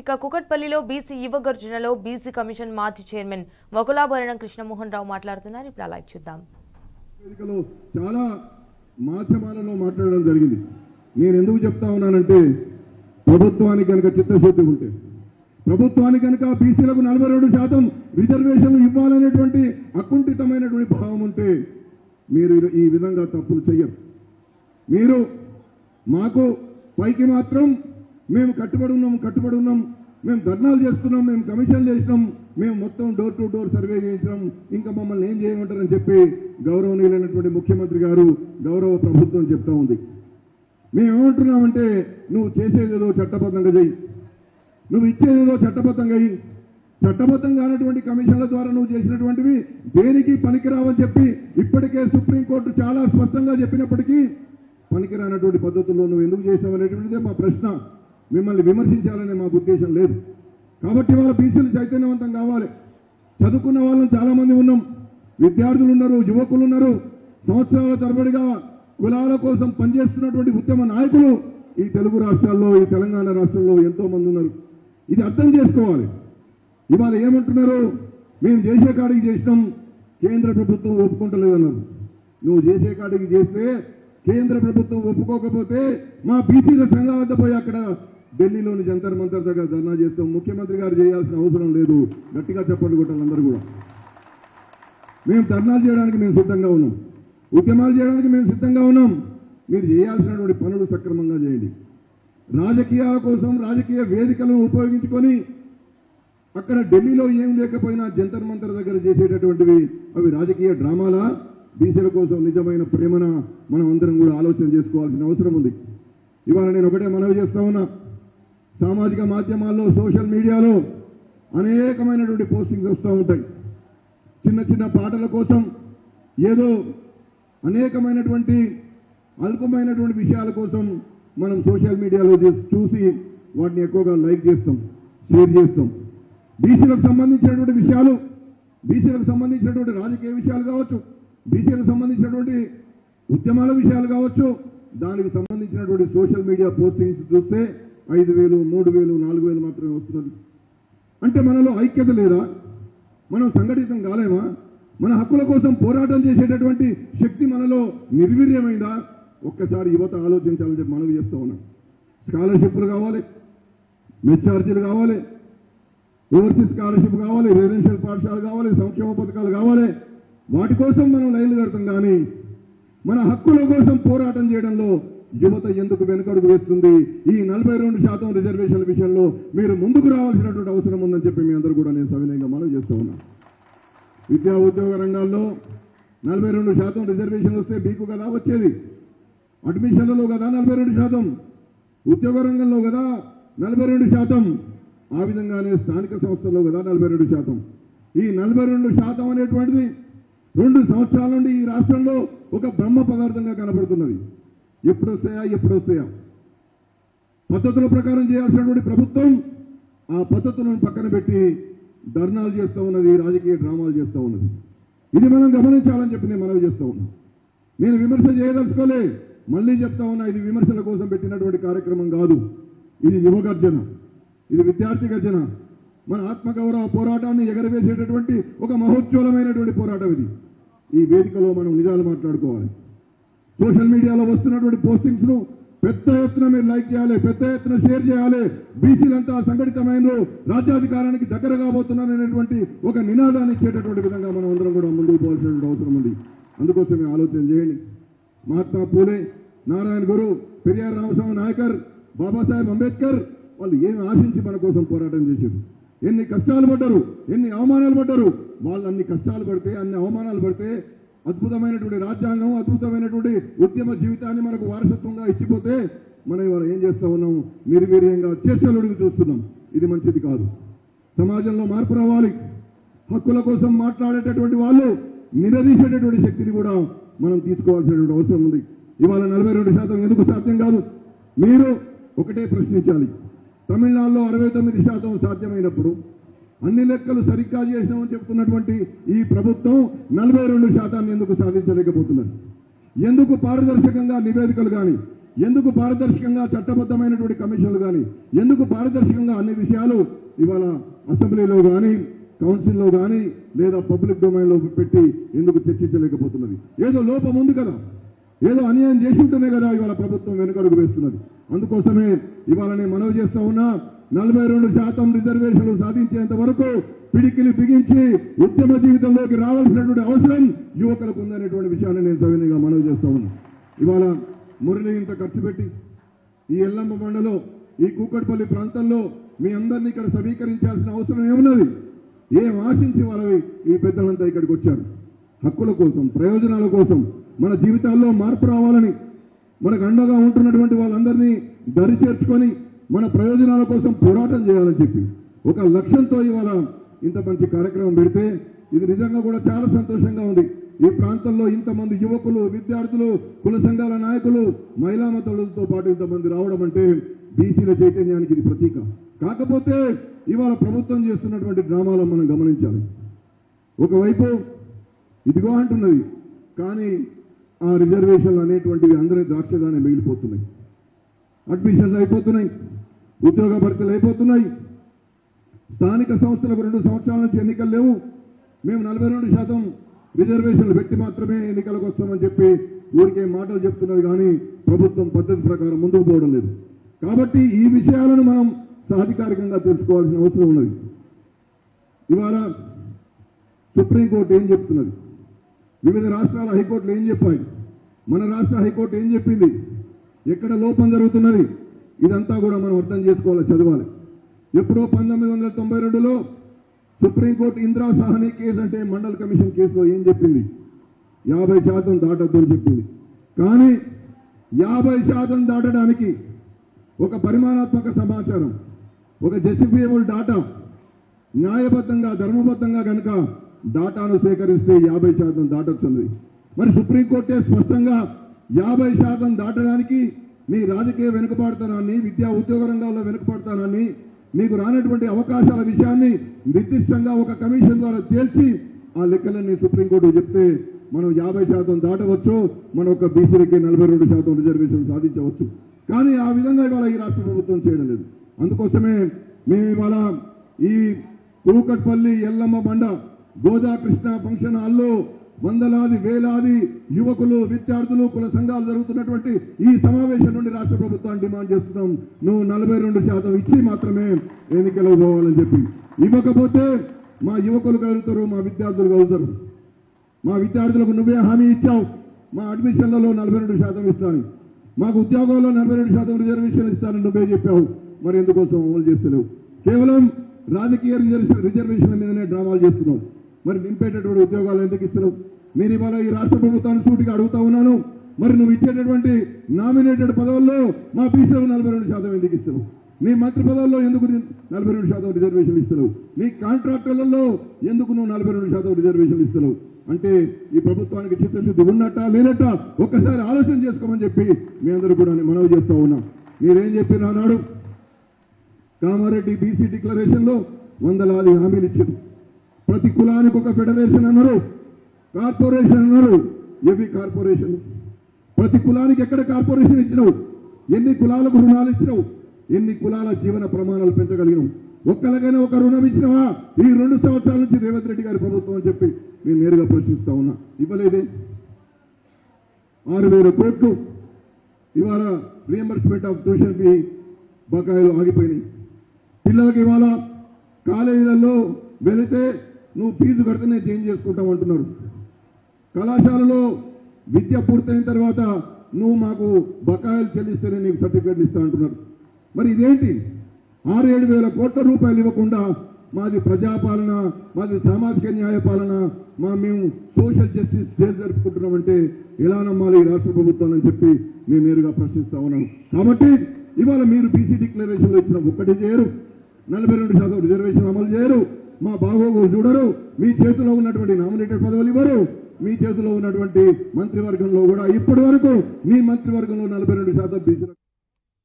ఇక కుకట్పల్లిలో బీసీ యువ గర్జనలో BC commission మాజీ చైర్మన్ వకులాభరణం కృష్ణమోహన్ రావు మాట్లాడుతున్నారు. ఇప్పుడు అలా చూద్దాం. చాలా మాధ్యమాలలో మాట్లాడడం జరిగింది. నేను ఎందుకు చెప్తా ఉన్నానంటే ప్రభుత్వానికి కనుక చిత్తశుద్ధి ఉంటే, ప్రభుత్వానికి కనుక బీసీలకు 42% రిజర్వేషన్లు ఇవ్వాలనేటువంటి అకుంఠితమైనటువంటి భావం ఉంటే మీరు ఈ విధంగా తప్పులు చెయ్యరు. మీరు మాకు పైకి మాత్రం మేము కట్టుబడి ఉన్నాం, మేము ధర్నాలు చేస్తున్నాం, మేము కమిషన్లు చేసినాం, మేము మొత్తం డోర్ టు డోర్ సర్వే చేయించినాం, ఇంకా మమ్మల్ని ఏం చేయమంటారని చెప్పి గౌరవనీయులైనటువంటి ముఖ్యమంత్రి గారు, గౌరవ ప్రభుత్వం చెప్తా ఉంది. మేము ఏమంటున్నామంటే నువ్వు చేసేదేదో చట్టబద్ధంగా చెయ్యి, నువ్వు ఇచ్చేదేదో చట్టబద్ధంగా అయ్యి, చట్టబద్ధంగా అనేటువంటి కమిషన్ల ద్వారా నువ్వు చేసినటువంటివి దేనికి పనికిరావని చెప్పి ఇప్పటికే సుప్రీంకోర్టు చాలా స్పష్టంగా చెప్పినప్పటికీ పనికిరానటువంటి పద్ధతుల్లో నువ్వు ఎందుకు చేసావు అనేటువంటిదే మా ప్రశ్న. మిమ్మల్ని విమర్శించాలనే మాకు ఉద్దేశం లేదు. కాబట్టి వాళ్ళ బీసీలు చైతన్యవంతం కావాలి. చదువుకున్న వాళ్ళని చాలామంది ఉన్నాం, విద్యార్థులు ఉన్నారు, యువకులు ఉన్నారు, సంవత్సరాల తరబడిగా కులాల కోసం పనిచేస్తున్నటువంటి ఉద్యమ నాయకులు ఈ తెలుగు రాష్ట్రాల్లో, ఈ తెలంగాణ రాష్ట్రంలో ఎంతో మంది ఉన్నారు. ఇది అర్థం చేసుకోవాలి. ఇవాళ ఏమంటున్నారు, మేము చేసే కాడికి చేసినాం, కేంద్ర ప్రభుత్వం ఒప్పుకుంటలేదన్నారు. నువ్వు చేసే కాడికి చేస్తే కేంద్ర ప్రభుత్వం ఒప్పుకోకపోతే మా బీసీల సంఘాలతో పోయి అక్కడ ఢిల్లీలోని జంతర్ మంతర్ దగ్గర ధర్నా చేస్తాం. ముఖ్యమంత్రి గారు చేయాల్సిన అవసరం లేదు. గట్టిగా చెప్పండి కొట్టాలందరూ కూడా. మేము ధర్నాలు చేయడానికి మేము సిద్ధంగా ఉన్నాం, ఉద్యమాలు చేయడానికి మేము సిద్ధంగా ఉన్నాం. మీరు చేయాల్సినటువంటి పనులు సక్రమంగా చేయండి. రాజకీయాల కోసం రాజకీయ వేదికలను ఉపయోగించుకొని అక్కడ ఢిల్లీలో ఏం లేకపోయినా జంతర్ మంతర్ దగ్గర చేసేటటువంటివి అవి రాజకీయ డ్రామాలా? బీసీల కోసం నిజమైన ప్రేమన మనం అందరం కూడా ఆలోచన చేసుకోవాల్సిన అవసరం ఉంది. ఇవాళ నేను ఒకటే మనవి చేస్తా ఉన్నా, సామాజిక మాధ్యమాల్లో, సోషల్ మీడియాలో అనేకమైనటువంటి పోస్టింగ్స్ వస్తూ ఉంటాయి. చిన్న చిన్న పాటల కోసం ఏదో అనేకమైనటువంటి అల్పమైనటువంటి విషయాల కోసం మనం సోషల్ మీడియాలో చూసి వాటిని ఎక్కువగా లైక్ చేస్తాం, షేర్ చేస్తాం. బీసీలకు సంబంధించినటువంటి విషయాలు, బీసీలకు సంబంధించినటువంటి రాజకీయ విషయాలు కావచ్చు, బీసీలకు సంబంధించినటువంటి ఉద్యమాల విషయాలు కావచ్చు, దానికి సంబంధించినటువంటి సోషల్ మీడియా పోస్టింగ్స్ చూస్తే 5,000, 3,000, 4,000 మాత్రమే వస్తున్నది. అంటే మనలో ఐక్యత లేదా? మనం సంఘటితం కాలేమా? మన హక్కుల కోసం పోరాటం చేసేటటువంటి శక్తి మనలో నిర్వీర్యమైందా? ఒక్కసారి యువత ఆలోచించాలని చెప్పి మనవి చేస్తూ ఉన్నాం. స్కాలర్షిప్లు కావాలి, మెచ్చార్జీలు కావాలి, ఓవర్సీస్ స్కాలర్షిప్ కావాలి, రెసిడెన్షియల్ పాఠశాలలు కావాలి, సంక్షేమ పథకాలు కావాలి. వాటి కోసం మనం లైన్లు కడతాం. కానీ మన హక్కుల కోసం పోరాటం చేయడంలో యువత ఎందుకు వెనుకడుగు వేస్తుంది? ఈ 42% రిజర్వేషన్ల విషయంలో మీరు ముందుకు రావాల్సినటువంటి అవసరం ఉందని చెప్పి మీ అందరూ కూడా నేను సవినయంగా మనవి చేస్తూ ఉన్నాను. విద్యా ఉద్యోగ రంగాల్లో 42% రిజర్వేషన్లు వస్తే మీకు కదా వచ్చేది, అడ్మిషన్లలో కదా 42%, ఉద్యోగ రంగంలో కదా 42%, ఆ విధంగానే స్థానిక సంస్థల్లో కదా 42%. ఈ 42% అనేటువంటిది 2 సంవత్సరాల నుండి ఈ రాష్ట్రంలో ఒక బ్రహ్మ పదార్థంగా కనపడుతున్నది. ఎప్పుడు వస్తాయా పద్ధతుల ప్రకారం చేయాల్సినటువంటి ప్రభుత్వం ఆ పద్ధతులను పక్కన పెట్టి ధర్నాలు చేస్తూ ఉన్నది, రాజకీయ డ్రామాలు చేస్తూ ఉన్నది. ఇది మనం గమనించాలని చెప్పి నేను మనవి చేస్తూ ఉన్నాను. నేను విమర్శ చేయదలుచుకోలే, మళ్ళీ చెప్తా ఉన్నా, ఇది విమర్శల కోసం పెట్టినటువంటి కార్యక్రమం కాదు. ఇది యువ గర్జన, ఇది విద్యార్థి గర్జన. మన ఆత్మగౌరవ పోరాటాన్ని ఎగరవేసేటటువంటి ఒక మహోజ్వలమైనటువంటి పోరాటం ఇది. ఈ వేదికలో మనం నిజాలు మాట్లాడుకోవాలి. సోషల్ మీడియాలో వస్తున్నటువంటి పోస్టింగ్స్ను పెద్ద ఎత్తున మీరు లైక్ చేయాలి, పెద్ద ఎత్తున షేర్ చేయాలి. బీసీలంతా సంఘటితమైన రాజ్యాధికారానికి దగ్గర కాబోతున్నారనేటువంటి ఒక నినాదాన్ని ఇచ్చేటటువంటి విధంగా మనం అందరం కూడా ముందుకు పోవాల్సినటువంటి అవసరం ఉంది. అందుకోసమే ఆలోచన చేయండి. మహాత్మా పూలే, నారాయణ గురు, పెరియార్ రామస్వామి నాయకర్, బాబాసాహెబ్ అంబేద్కర్ వాళ్ళు ఏమి ఆశించి మన కోసం పోరాటం చేశారు? ఎన్ని కష్టాలు పడ్డారు, ఎన్ని అవమానాలు పడ్డారు. వాళ్ళు అన్ని కష్టాలు పడితే, అన్ని అవమానాలు పడితే అద్భుతమైనటువంటి రాజ్యాంగం, అద్భుతమైనటువంటి ఉద్యమ జీవితాన్ని మనకు వారసత్వంగా ఇచ్చిపోతే మనం ఇవాళ ఏం చేస్తూ ఉన్నాం? నిర్వీర్యంగా చేష్టలుడికి చూస్తున్నాం. ఇది మంచిది కాదు. సమాజంలో మార్పు రావాలి. హక్కుల కోసం మాట్లాడేటటువంటి వాళ్ళు నిలదీసేటటువంటి శక్తిని కూడా మనం తీసుకోవాల్సినటువంటి అవసరం ఉంది. ఇవాళ 42% ఎందుకు సాధ్యం కాదు? మీరు ఒకటే ప్రశ్నించాలి. తమిళనాడులో 69% సాధ్యమైనప్పుడు, అన్ని లెక్కలు సరిగ్గా చేసినామని చెప్తున్నటువంటి ఈ ప్రభుత్వం 42% ఎందుకు సాధించలేకపోతున్నది? ఎందుకు పారదర్శకంగా నివేదికలు కానీ, ఎందుకు పారదర్శకంగా చట్టబద్ధమైనటువంటి కమిషన్లు కానీ ఎందుకు పారదర్శకంగా అన్ని విషయాలు ఇవాళ అసెంబ్లీలో కానీ కౌన్సిల్లో కానీ లేదా పబ్లిక్ డొమైన్లో పెట్టి ఎందుకు చర్చించలేకపోతున్నది? ఏదో లోపం ఉంది కదా, ఏదో అన్యాయం చేసి ఉంటేనే కదా ఇవాళ ప్రభుత్వం వెనుకడుగు వేస్తున్నది. అందుకోసమే ఇవాళ నేను మనవి చేస్తా ఉన్నా, 42% రిజర్వేషన్లు సాధించేంత వరకు పిడికిలి బిగించి ఉద్యమ జీవితంలోకి రావాల్సినటువంటి అవసరం యువకులకు ఉందనేటువంటి విషయాన్ని నేను సవినయంగా మనవి చేస్తా ఉన్నా. ఇవాళ మురళి ఇంత ఖర్చు పెట్టి ఈ ఎల్లమ్మ బండలో ఈ కూకట్పల్లి ప్రాంతంలో మీ అందరినీ ఇక్కడ సమీకరించాల్సిన అవసరం ఏమున్నది? ఏం ఆశించి వాళ్ళవి ఈ పెద్దలంతా ఇక్కడికి వచ్చారు? హక్కుల కోసం, ప్రయోజనాల కోసం, మన జీవితాల్లో మార్పు రావాలని, మనకు అండగా ఉంటున్నటువంటి వాళ్ళందరినీ దరి చేర్చుకొని మన ప్రయోజనాల కోసం పోరాటం చేయాలని చెప్పి ఒక లక్ష్యంతో ఇవాళ ఇంత మంచి కార్యక్రమం పెడితే ఇది నిజంగా కూడా చాలా సంతోషంగా ఉంది. ఈ ప్రాంతంలో ఇంతమంది యువకులు, విద్యార్థులు, కుల సంఘాల నాయకులు, మహిళా మతలతో పాటు ఇంతమంది రావడం అంటే బీసీల చైతన్యానికి ఇది ప్రతీక. కాకపోతే ఇవాళ ప్రభుత్వం చేస్తున్నటువంటి డ్రామాలను మనం గమనించాలి. ఒకవైపు ఇదిగో అంటున్నది, కానీ ఆ రిజర్వేషన్లు అనేటువంటివి అందరి ద్రాక్షగానే మిగిలిపోతున్నాయి. అడ్మిషన్లు అయిపోతున్నాయి, ఉద్యోగ భర్తీలు అయిపోతున్నాయి. స్థానిక సంస్థలకు 2 సంవత్సరాల నుంచి ఎన్నికలు లేవు. మేము 42% రిజర్వేషన్లు పెట్టి మాత్రమే ఎన్నికలకు వస్తామని చెప్పి ఊరికే మాటలు చెప్తున్నది, కానీ ప్రభుత్వం పద్ధతి ప్రకారం ముందుకు పోవడం లేదు. కాబట్టి ఈ విషయాలను మనం సాధికారికంగా తెలుసుకోవాల్సిన అవసరం ఉన్నది. ఇవాళ సుప్రీంకోర్టు ఏం చెప్తున్నది, వివిధ రాష్ట్రాల హైకోర్టులు ఏం చెప్పాయి, మన రాష్ట్ర హైకోర్టు ఏం చెప్పింది, ఎక్కడ లోపం జరుగుతున్నది, ఇదంతా కూడా మనం అర్థం చేసుకోవాలి, చదవాలి. ఎప్పుడో 1992లో సుప్రీంకోర్టు ఇందిరా సాహ్ని కేసు అంటే మండల్ కమిషన్ కేసులో ఏం చెప్పింది? 50% దాటద్దు అని చెప్పింది. కానీ 50% దాటడానికి ఒక పరిమాణాత్మక సమాచారం, ఒక జస్టిఫియబుల్ డాటా, న్యాయబద్ధంగా ధర్మబద్ధంగా కనుక డాటాను సేకరిస్తే 50% దాటొచ్చుంది. మరి సుప్రీంకోర్టే స్పష్టంగా 50% దాటడానికి మీ రాజకీయ వెనుకబడతానాన్ని, విద్యా ఉద్యోగ రంగాల్లో వెనుకబడతానాన్ని, మీకు రానటువంటి అవకాశాల విషయాన్ని నిర్దిష్టంగా ఒక కమిషన్ ద్వారా తేల్చి ఆ లెక్కలన్నీ సుప్రీంకోర్టు చెప్తే మనం 50% దాటవచ్చు, మనం ఒక బీసీలకి 42% రిజర్వేషన్ సాధించవచ్చు. కానీ ఆ విధంగా ఇవాళ ఈ రాష్ట్ర ప్రభుత్వం చేయడం లేదు. అందుకోసమే మేము ఇవాళ ఈ కూకట్పల్లి ఎల్లమ్మ బండ గోదా కృష్ణ ఫంక్షన్ హాల్లో వందలాది వేలాది యువకులు, విద్యార్థులు, కుల సంఘాలు జరుగుతున్నటువంటి ఈ సమావేశం నుండి రాష్ట్ర ప్రభుత్వాన్ని డిమాండ్ చేస్తున్నాం, నువ్వు 42% ఇచ్చి మాత్రమే ఎన్నికలకు పోవాలని చెప్పి. ఇవ్వకపోతే మా యువకులు కలుగుతారు, మా విద్యార్థులు కలుగుతారు. మా విద్యార్థులకు నువ్వే హామీ ఇచ్చావు, మా అడ్మిషన్లలో 42% ఇస్తాను, మాకు ఉద్యోగాల్లో 42% రిజర్వేషన్ ఇస్తానని నువ్వే చెప్పావు. మరి ఎందుకోసం అమలు చేస్తలేవు? కేవలం రాజకీయ రిజర్వేషన్ల మీదనే డ్రామాలు చేస్తున్నావు. మరి నింపేటటువంటి ఉద్యోగాలు ఎందుకు ఇస్తున్నావు? నేను ఇవాళ ఈ రాష్ట్ర ప్రభుత్వాన్ని సూటిగా అడుగుతా ఉన్నాను, మరి నువ్వు ఇచ్చేటటువంటి నామినేటెడ్ పదవుల్లో మా బీసీలకు 42% ఎందుకు ఇస్తున్నావు? నీ మంత్రి పదవుల్లో ఎందుకు 42% రిజర్వేషన్లు ఇస్తున్నావు? నీ కాంట్రాక్టర్లలో ఎందుకు నువ్వు 42% రిజర్వేషన్లు ఇస్తున్నావు? అంటే ఈ ప్రభుత్వానికి చిత్తశుద్ధి ఉన్నట్ట లేనట్ట ఒక్కసారి ఆలోచన చేసుకోమని చెప్పి మీ అందరూ కూడా మనవి చేస్తూ ఉన్నాం. మీరేం చెప్పిన నాడు కామారెడ్డి బీసీ డిక్లరేషన్లో వందలాది హామీలు ఇచ్చారు. ప్రతి కులానికి ఒక ఫెడరేషన్ అన్నారు, కార్పొరేషన్ అన్నారు. ఏవి కార్పొరేషన్? ప్రతి కులానికి ఎక్కడ కార్పొరేషన్ ఇచ్చినావు? ఎన్ని కులాలకు రుణాలు ఇచ్చినావు? ఎన్ని కులాల జీవన ప్రమాణాలు పెంచగలిగినావు? ఒక్కరికైనా ఒక రుణం ఇచ్చినవా ఈ 2 సంవత్సరాల నుంచి రేవంత్ రెడ్డి గారి ప్రభుత్వం అని చెప్పి నేను నేరుగా ప్రశ్నిస్తా ఉన్నా. ఇవ్వలేదే. 6,000 కోట్లు ఇవాళ రియంబర్స్మెంట్ ఆఫ్ ట్యూషన్ ఫీ బకాయిలు ఆగిపోయినాయి. పిల్లలకి ఇవాళ కాలేజీలలో వెళితే నువ్వు ఫీజు కడితేనే చేంజ్ చేసుకుంటావు అంటున్నారు. కళాశాలలో విద్య పూర్తయిన తర్వాత నువ్వు మాకు బకాయిలు చెల్లిస్తేనే నీకు సర్టిఫికేట్లు ఇస్తా అంటున్నారు. మరి ఇదేంటి? 6-7 వేల కోట్ల రూపాయలు ఇవ్వకుండా మాది ప్రజాపాలన, మాది సామాజిక న్యాయ పాలన, మేము సోషల్ జస్టిస్ జరుపుకుంటున్నామంటే ఎలా నమ్మాలి ఈ రాష్ట్ర ప్రభుత్వం అని చెప్పి నేను నేరుగా ప్రశ్నిస్తా ఉన్నాను. కాబట్టి ఇవాళ మీరు బీసీ డిక్లరేషన్లో ఇచ్చిన ఒక్కటి చేయరు, 42% రిజర్వేషన్ అమలు చేయరు, మా బాగోగులు చూడరు, మీ చేతిలో ఉన్నటువంటి నామినేటెడ్ పదవులు ఇవ్వరు, మీ చేతిలో ఉన్నటువంటి మంత్రివర్గంలో కూడా ఇప్పటి వరకు మీ మంత్రివర్గంలో 42% బీసీ